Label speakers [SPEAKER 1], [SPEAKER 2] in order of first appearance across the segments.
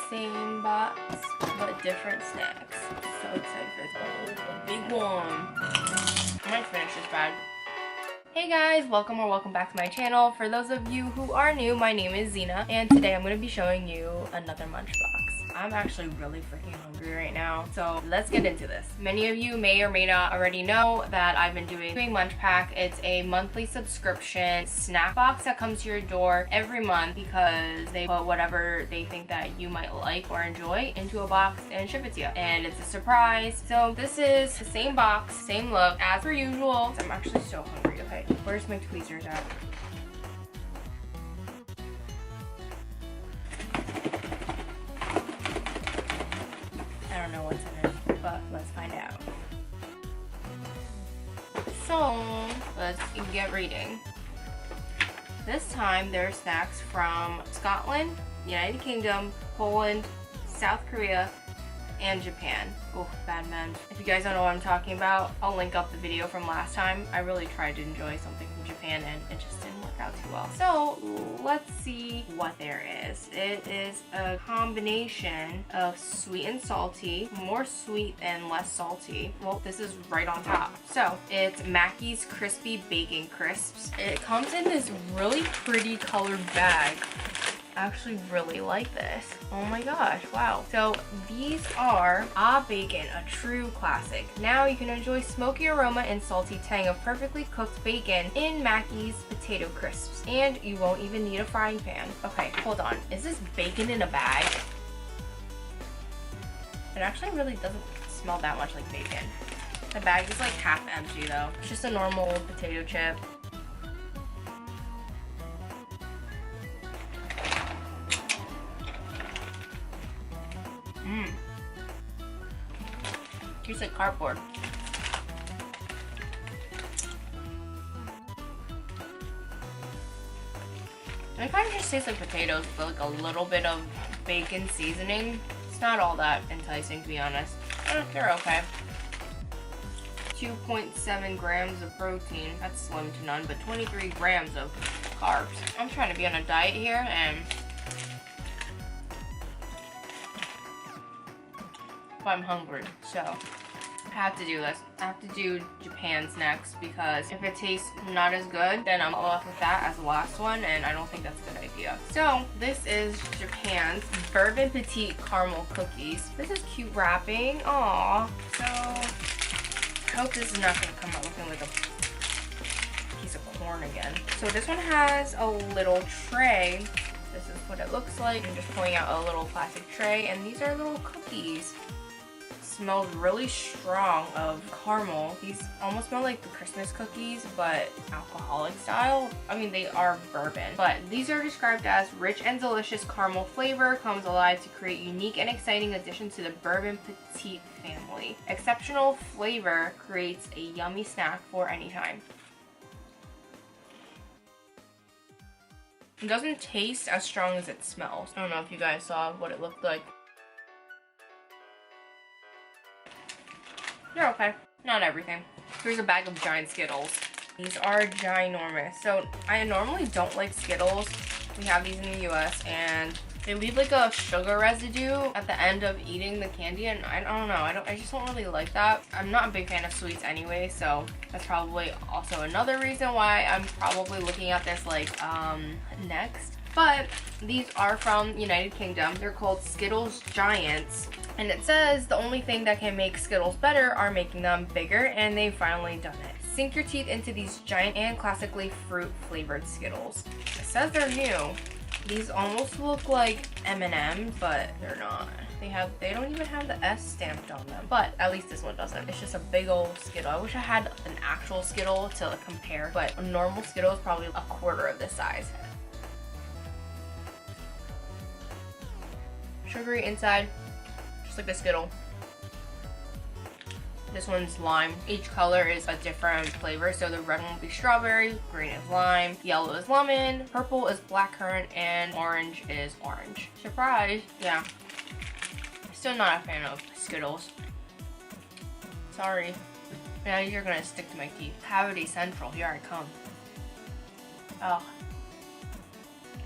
[SPEAKER 1] same box, but different snacks. So excited for this. Oh, big one. I might finish this bag. Hey guys, welcome back to my channel. For those of you who are new, my name is Zena, and today I'm going to be showing you another MunchBox. I'm actually really freaking hungry right now, so let's get into this. Many of you may or may not already know that I've been doing MunchPak. It's a monthly subscription snack box that comes to your door every month because they put whatever they think that you might like or enjoy into a box and ship it to you. And it's a surprise. So this is the same box, same look as per usual. I'm actually so hungry. Okay, where's my tweezers at? I don't know what's in it, but let's find out. So, let's get reading. This time, there are snacks from Scotland, United Kingdom, Poland, South Korea, and Japan. Oh, bad men. If you guys don't know what I'm talking about, I'll link up the video from last time. I really tried to enjoy something from Japan and it just didn't work out too well. So let's see what there is. It is a combination of sweet and salty, more sweet and less salty. Well, this is right on top. So it's Mackey's Crispy Bacon Crisps. It comes in this really pretty colored bag. I actually really like this. Oh my gosh, wow. So these are Bacon, a true classic. Now you can enjoy smoky aroma and salty tang of perfectly cooked bacon in Mackey's potato crisps. And you won't even need a frying pan. Okay, hold on. Is this bacon in a bag? It actually really doesn't smell that much like bacon. The bag is like half empty though. It's just a normal potato chip. Tastes like cardboard. It kind of just tastes like potatoes with like a little bit of bacon seasoning. It's not all that enticing, to be honest. They're okay. 2.7 grams of protein. That's slim to none, but 23 grams of carbs. I'm trying to be on a diet here, and I'm hungry, so I have to do this. I have to do Japan's next because if it tastes not as good, then I'm off with that as the last one, and I don't think that's a good idea. So this is Japan's Bourbon Petite Caramel Cookies. This is cute wrapping. Aww. So I hope this is not going to come out looking like a piece of corn again. So this one has a little tray. This is what it looks like. I'm just pulling out a little plastic tray, and these are little cookies. Smells really strong of caramel. These almost smell like the Christmas cookies, but alcoholic style. I mean, they are bourbon, but these are described as rich and delicious caramel flavor comes alive to create unique and exciting additions to the Bourbon Petite family. Exceptional flavor creates a yummy snack for any time. It doesn't taste as strong as it smells. I don't know if you guys saw what it looked like. They're okay. Not everything. Here's a bag of giant Skittles. These are ginormous. So I normally don't like Skittles. We have these in the US and they leave like a sugar residue at the end of eating the candy, and I don't know. I just don't really like that. I'm not a big fan of sweets anyway, so that's probably also another reason why I'm probably looking at this like next. But these are from United Kingdom. They're called Skittles Giants. And it says the only thing that can make Skittles better are making them bigger, and they've finally done it. Sink your teeth into these giant and classically fruit flavored Skittles. It says they're new. These almost look like M&M's, but they're not. They don't even have the S stamped on them. But at least this one doesn't. It's just a big old Skittle. I wish I had an actual Skittle to compare, but a normal Skittle is probably a quarter of this size. Sugary inside, just like the Skittle. This one's lime. Each color is a different flavor, so the red one will be strawberry, green is lime, yellow is lemon, purple is blackcurrant, and orange is orange. Surprise! Yeah. Still not a fan of Skittles. Sorry. Now you're gonna stick to my teeth. Cavity Central, here I come. Oh.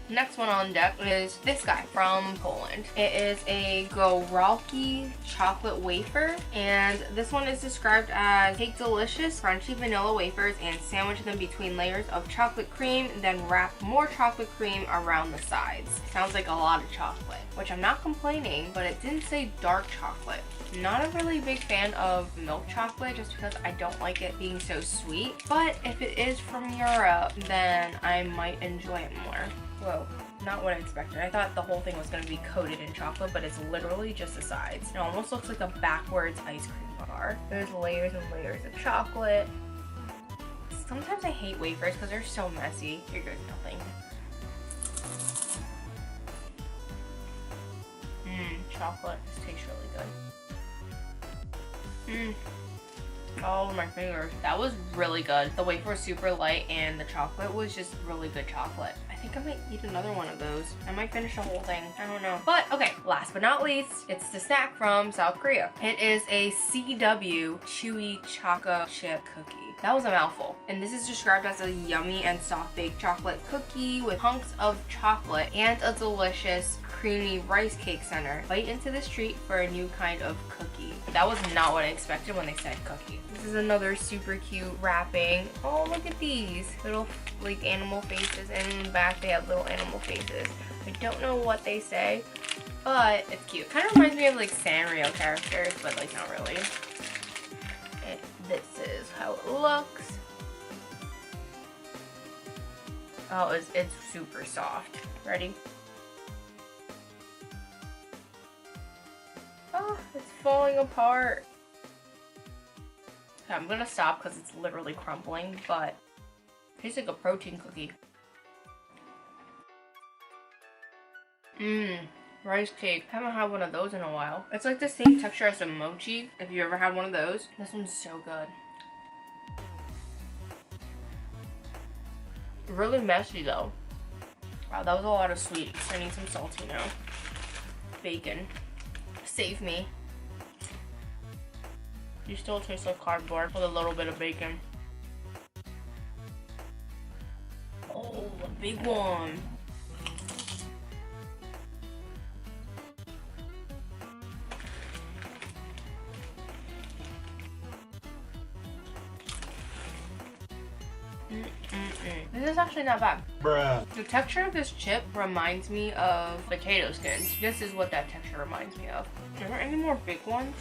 [SPEAKER 1] Next one on deck is this guy from Poland. It is a Goralki chocolate wafer, and this one is described as take delicious crunchy vanilla wafers and sandwich them between layers of chocolate cream, then wrap more chocolate cream around the sides. Sounds like a lot of chocolate, which I'm not complaining, but it didn't say dark chocolate. Not a really big fan of milk chocolate just because I don't like it being so sweet, but if it is from Europe, then I might enjoy it more. Whoa, not what I expected. I thought the whole thing was going to be coated in chocolate, but it's literally just the sides. It almost looks like a backwards ice cream bar. There's layers and layers of chocolate. Sometimes I hate wafers because they're so messy. Here goes nothing. Chocolate. This tastes really good. All over my fingers. That was really good. The wafer was super light and the chocolate was just really good chocolate. I think I might eat another one of those. I might finish the whole thing. I don't know. But okay, last but not least, it's the snack from South Korea. It is a CW Chewy Choco Chip Cookie. That was a mouthful. And this is described as a yummy and soft baked chocolate cookie with hunks of chocolate and a delicious creamy rice cake center. Bite into this treat for a new kind of cookie. That was not what I expected when they said cookie. This is another super cute wrapping. Oh, look at these little like animal faces, and in the back they have little animal faces. I don't know what they say, but it's cute. Kind of reminds me of like Sanrio characters, but like not really. And this is how it looks. Oh, it's super soft. Ready? Oh, it's falling apart. Okay, I'm gonna stop because it's literally crumbling, but it tastes like a protein cookie. Rice cake. I haven't had one of those in a while. It's like the same texture as a mochi, if you ever had one of those. This one's so good. Really messy though. Wow, that was a lot of sweets. I need some salty now. Bacon. Save me. You still taste like cardboard with a little bit of bacon. Oh, a big one. This is actually not bad. Bruh. The texture of this chip reminds me of potato skins. This is what that texture reminds me of. Are there any more big ones?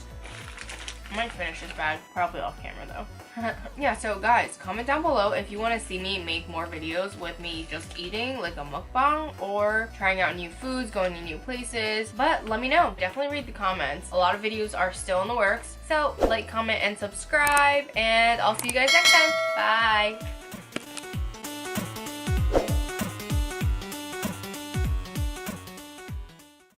[SPEAKER 1] I might finish this bag, probably off camera though. Yeah, so guys, comment down below if you want to see me make more videos with me just eating, like a mukbang, or trying out new foods, going to new places. But let me know. Definitely read the comments. A lot of videos are still in the works. So like, comment, and subscribe, and I'll see you guys next time. Bye!